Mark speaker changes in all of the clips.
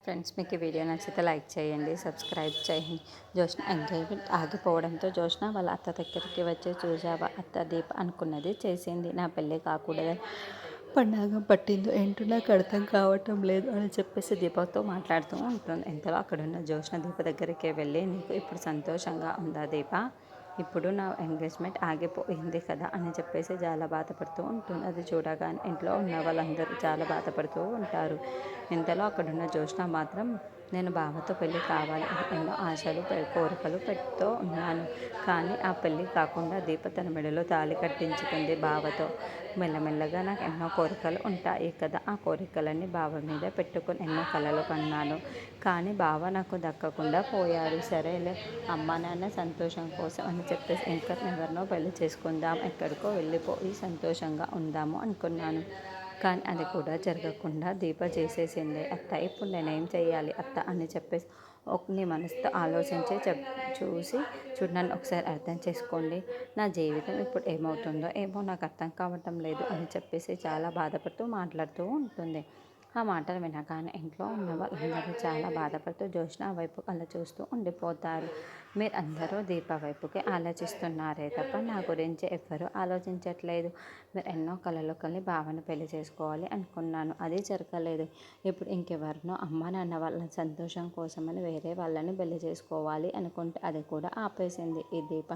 Speaker 1: Friends, మీకు ఈ video నచ్చితే లైక్ చేయండి, సబ్స్క్రైబ్ చేయండి. జోష్న ఎంగేజ్మెంట్ ఆగిపోవడంతో జోష్న వాళ్ళ అత్త దగ్గరికి వచ్చి, చూసావా అత్త, దీప అనుకున్నది చేసింది. నా పెళ్ళి కాకూడదు పన్నాగం పట్టిందో ఏంటో నాకు అర్థం కావటం లేదు అని చెప్పేసి దీపతో మాట్లాడుతూ ఉంటుంది. ఇంతలో అక్కడున్న జోష్న దీప దగ్గరికి వెళ్ళి, నీకు ఇప్పుడు సంతోషంగా ఉందా దీప? ఇప్పుడు నా ఎంగేజ్మెంట్ ఆగిపోయింది కదా అని చెప్పేసి చాలా బాధపడుతూ ఉంటుంది. అది చూడగానే ఇంట్లో ఉన్న వాళ్ళందరూ చాలా బాధపడుతూ ఉంటారు. ఇంతలో అక్కడున్న జోష్న మాత్రం, నేను బావతో పెళ్ళి కావాలి అని ఎన్నో ఆశలు కోరికలు పెడుతూ ఉన్నాను. కానీ ఆ పెళ్ళి కాకుండా దీప తన మెడలో తాళి కట్టించుకుంది బావతో. మెల్లమెల్లగా నాకు ఎన్నో కోరికలు ఉంటాయి కదా, ఆ కోరికలన్నీ బావ మీద పెట్టుకొని ఎన్నో కలలు కన్నాను. కానీ బావ నాకు దక్కకుండా పోయాడు. సరేలే, అమ్మ నాన్న సంతోషం కోసం అని చెప్పేసి ఇంకా ఎవరినో పెళ్లి చేసుకుందాం, ఎక్కడికో వెళ్ళిపోయి సంతోషంగా ఉందాము అనుకున్నాను. కానీ అది కూడా జరగకుండా దీప చేసేసింది. అత్త, ఇప్పుడు నేనేం చేయాలి అత్త అని చెప్పేసి నీ మనసుతో ఆలోచించి చూడు, నన్ను ఒకసారి అర్థం చేసుకోండి. నా జీవితం ఇప్పుడు ఏమవుతుందో ఏమో నాకు అర్థం కావటం లేదు అని చెప్పేసి చాలా బాధపడుతూ మాట్లాడుతూ ఉంటుంది. ఆ మాటలు వినగానే ఇంట్లో ఉన్న వాళ్ళందరూ చాలా బాధపడుతూ జోష్న వైపు అలా చూస్తూ ఉండిపోతారు. మీరు అందరూ దీప వైపుకి ఆలోచిస్తున్నారే తప్ప నా గురించి ఎవ్వరూ ఆలోచించట్లేదు. మీరు ఎన్నో కలలు కని భావన పెళ్లి చేసుకోవాలి అనుకున్నాను, అది జరగలేదు. ఇప్పుడు ఇంకెవరినో అమ్మ నాన్న వాళ్ళ సంతోషం కోసమని వేరే వాళ్ళని పెళ్లి చేసుకోవాలి అనుకుంటే అది కూడా ఆపేసింది ఈ దీప.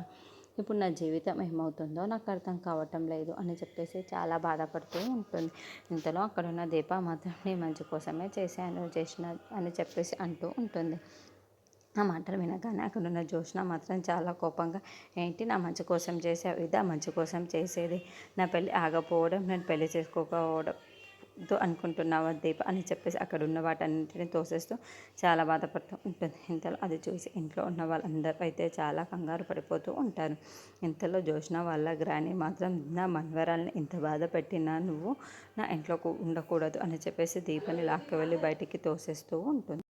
Speaker 1: ఇప్పుడు నా జీవితం ఏమవుతుందో నాకు అర్థం కావటం లేదు అని చెప్పేసి చాలా బాధపడుతూ ఉంటుంది. ఇంతలో అక్కడున్న దీప మాత్రం నీ మంచి కోసమే చేసిన అని చెప్పేసి అంటూ ఉంటుంది. ఆ మాటలు వినగానే అక్కడున్న జోష్న మాత్రం చాలా కోపంగా, ఏంటి నా మంచి కోసం చేసావు, ఇదా మంచి కోసం చేసేది? నా పెళ్ళి ఆగపోవడం, నేను పెళ్లి చేసుకోకపోవడం అనుకుంటున్నావా దీప అని చెప్పేసి అక్కడ ఉన్న వాటన్నింటినీ తోసేస్తూ చాలా బాధపడుతూ ఉంటుంది. ఇంతలో అది చూసి ఇంట్లో ఉన్న వాళ్ళందరూ అయితే చాలా కంగారు పడిపోతూ ఉంటారు. ఇంతలో జోష్న వాళ్ళ గ్రాని మాత్రం, నా మనవరాల్ని ఇంత బాధ పెట్టినా నువ్వు నా ఇంట్లో ఉండకూడదు అని చెప్పేసి దీపని లాక్కు వెళ్ళి బయటికి తోసేస్తూ ఉంటుంది.